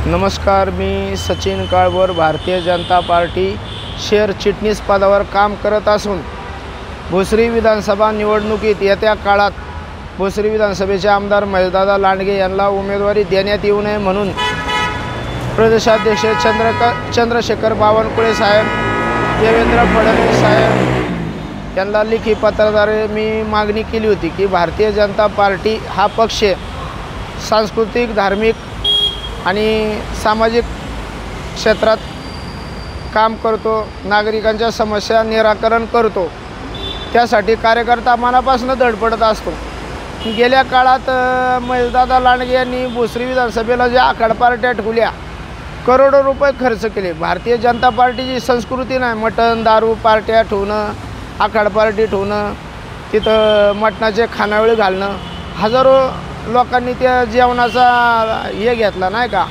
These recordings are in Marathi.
नमस्कार, मी सचिन काळभोर भारतीय जनता पार्टी शहर चिटणीस पदावर काम करत असून भोसरी विधानसभा निवडणुकीत येत्या काळात भोसरी विधानसभेचे आमदार महेशदादा लांडगे यांना उमेदवारी देण्यात येऊ नये म्हणून प्रदेशाध्यक्ष चंद्रशेखर बावनकुळे साहेब, देवेंद्र फडणवीस साहेब यांना लिखी पत्राद्वारे मी मागणी केली होती की भारतीय जनता पार्टी हा पक्ष सांस्कृतिक, धार्मिक आणि सामाजिक क्षेत्रात काम करतो, नागरिकांच्या समस्या निराकरण करतो, त्यासाठी कार्यकर्ता मनापासून धडपडत असतो। गेल्या काळात महेशदादा लांडगे यांनी भोसरी विधानसभेला ज्या आखाड पार्ट्या ठेवल्या, करोडो रुपये खर्च केले। भारतीय जनता पार्टीची संस्कृती नाही मटण दारू पार्ट्या ठेवणं, आखाड पार्टी ठेवणं, तिथं मटणाचे खानावळी घालणं, हजारो लोकांनी त्या जेवणाचा हे घेतला नाही का,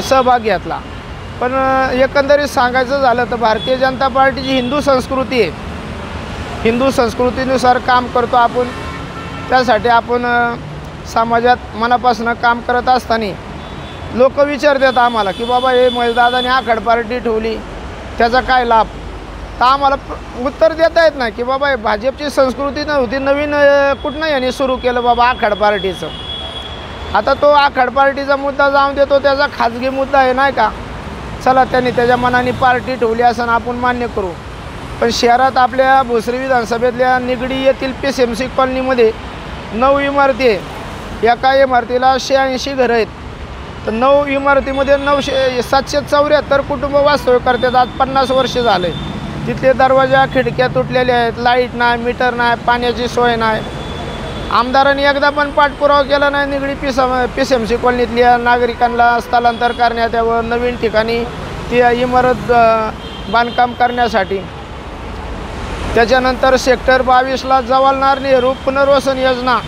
सहभाग घेतला। पण एकंदरीत सांगायचं झालं तर भारतीय जनता पार्टीची हिंदू संस्कृती आहे, हिंदू संस्कृतीनुसार काम करतो आपण। त्यासाठी आपण समाजात मनापासून काम करत असताना लोक विचारतात आम्हाला की बाबा हे महेशदादाने आखाड पार्टी ठेवली, त्याचा काय लाभ? तर आम्हाला उत्तर देता येत नाही की बाबा भाजपची संस्कृती नव्हती, नवीन कुठनं यांनी सुरू केलं बाबा आखाड पार्टीचं। आता तो आखाड पार्टीचा मुद्दा जाऊन देतो, त्याचा खाजगी मुद्दा आहे नाही का। चला, त्यांनी त्याच्या मनाने पार्टी ठेवली असं आपण मान्य करू, पण शहरात आपल्या भोसरी विधानसभेतल्या निगडी येथील PCMC कॉलनीमध्ये 9 इमारती आहे। एका इमारतीला 86 घरं आहेत, तर 9 इमारतीमध्ये 774 कुटुंब वास्तव्य करतात। आज 50 वर्ष झाले, तिथले दरवाजा खिडक्या तुटलेल्या आहेत, लाईट नाही, मीटर नाही, पाण्याची सोय नाही। आमदारांनी एकदा पण पाठपुरावा केला नाही निगडी PCMC कॉलनीतल्या नागरिकांना स्थलांतर करण्यात यावं, नवीन ठिकाणी ती इमारत बांधकाम करण्यासाठी। त्याच्यानंतर सेक्टर 22ला जवाहरलाल नेहरू पुनर्वसन योजना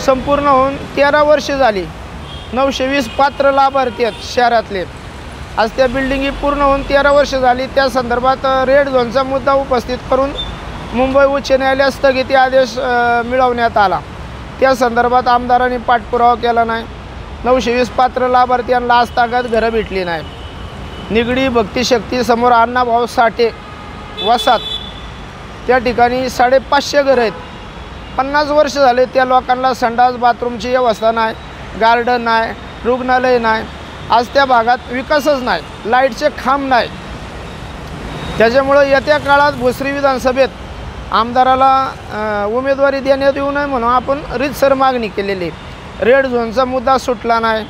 संपूर्ण होऊन 13 वर्ष झाली। 920 पात्र लाभार्थी आहेत शहरातले। आज त्या बिल्डिंगी पूर्ण होऊन 13 वर्ष झाली। त्या संदर्भात रेड झोनचा मुद्दा उपस्थित करून मुंबई उच्च न्यायालयात स्थगिती आदेश मिळवण्यात आला। त्या संदर्भात आमदारांनी पाठपुरावा केला नाही। 920 पात्र लाभार्थ्यांना आजतागायत घरं भेटली नाही। निगडी भक्तिशक्ती समोर अण्णाभाऊ साठे वसाहत, त्या ठिकाणी 550 घरं आहेत। 50 वर्ष झाले त्या लोकांना संडास बाथरूमची व्यवस्था नाही, गार्डन नाही, रुग्णालय नाही। आज त्या भागात विकासच नाही, लाईटचे खांब नाही। त्याच्यामुळे येत्या काळात भोसरी विधानसभेत आमदाराला उमेदवारी देण्यात येऊ नये म्हणून आपण रीतसर मागणी केलेली। रेड झोनचा मुद्दा सुटला नाही,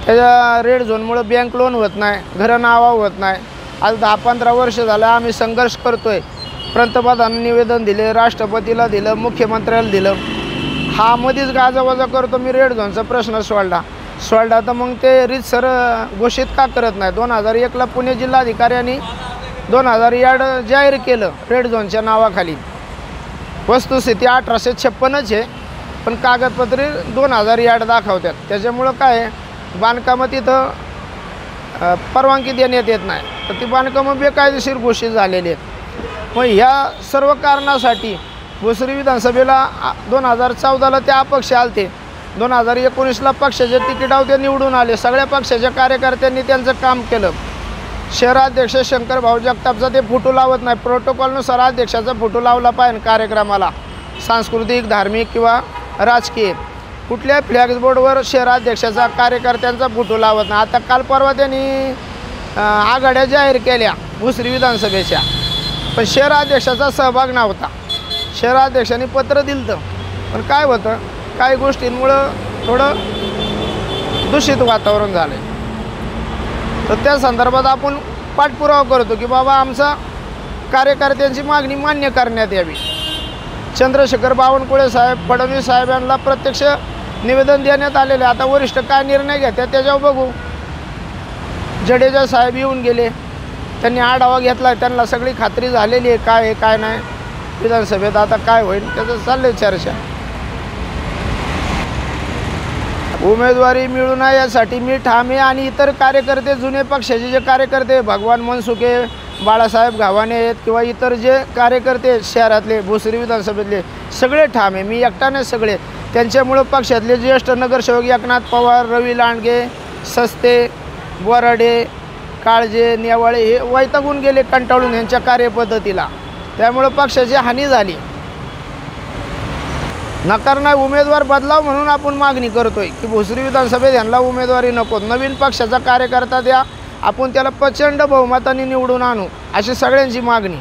त्याच्या रेड झोनमुळे बँक लोन होत नाही, घरं नावा होत नाही। आज 10-15 वर्ष झालं आम्ही संघर्ष करतोय। पंतप्रधानांनी निवेदन दिले, राष्ट्रपतीला दिलं, मुख्यमंत्र्याला दिलं, हा मध्येच गाजावाजा करतो मी रेड झोनचा प्रश्न सोडला तर मग ते रीतसर घोषित का करत नाही? 2001ला पुणे जिल्हाधिकाऱ्यांनी 2000 यार्ड जाहीर केलं रेड झोनच्या नावाखाली। वस्तुस्थिती 1856च आहे, पण कागदपत्रे 2000 यार्ड दाखवतात। त्याच्यामुळं काय बांधकामं तिथं परवानगी देण्यात येत नाही, तर ती बांधकामं बेकायदेशीर घोषित झालेली आहेत। मग ह्या सर्व कारणासाठी भोसरी विधानसभेला 2014ला ते अपक्ष आलते, 2019ला पक्षाचे तिकिटावर ते निवडून आले। सगळ्या पक्षाच्या कार्यकर्त्यांनी त्यांचं काम केलं। शहराध्यक्ष शंकरभाऊ जगतापचा ते फोटो लावत नाही, प्रोटोकॉलनुसार अध्यक्षाचा फोटो लावला पाहिजे कार्यक्रमाला, सांस्कृतिक, धार्मिक किंवा राजकीय। कुठल्या फ्लॅक्स बोर्डवर शहराध्यक्षाचा कार्यकर्त्यांचा फोटो लावत नाही। आता काल परवा त्यांनी आघाड्या जाहीर केल्या भोसरी विधानसभेच्या, पण शहराध्यक्षाचा सहभाग नव्हता। शहराध्यक्षांनी पत्र दिलं, पण काय होतं, काही गोष्टींमुळं थोडं दूषित वातावरण झालं। तर त्या संदर्भात आपण पाठपुरावा करतो की बाबा आमचा कार्यकर्त्यांची मागणी मान्य करण्यात यावी। चंद्रशेखर बावनकुळे साहेब, फडणवीस साहेब यांना प्रत्यक्ष निवेदन देण्यात आलेले। आता वरिष्ठ काय निर्णय घेतात त्याच्यावर बघू। जडेजा साहेब येऊन गेले, त्यांनी आढावा घेतला, त्यांना सगळी खात्री झालेली आहे काय आहे काय नाही। विधानसभेत आता काय होईल त्याचं चाललंय चर्चा। उमेदवारी मिळू नये यासाठी मी ठामे आणि इतर कार्यकर्ते, जुने पक्षाचे जे कार्यकर्ते, भगवान मनसुखे, बाळासाहेब घावाणे आहेत किंवा इतर जे कार्यकर्ते आहेत शहरातले भोसरी विधानसभेतले सगळे ठाम आहे, मी एकटाने सगळे. त्यांच्यामुळं पक्षातले ज्येष्ठ नगरसेवक एकनाथ पवार, रवी लांडगे, सस्ते, बोराडे, काळजे, नेवाळे हे वैतागून गेले कंटाळून यांच्या कार्यपद्धतीला. त्यामुळं पक्षाची हानी झाली. नकार नाही, उमेदवार बदलाव म्हणून आपण मागणी करतोय की भोसरी विधानसभेत यांना उमेदवारी नको, नवीन पक्षाचा कार्यकर्ता द्या, आपण त्याला प्रचंड बहुमताने निवडून आणू, अशी सगळ्यांची मागणी.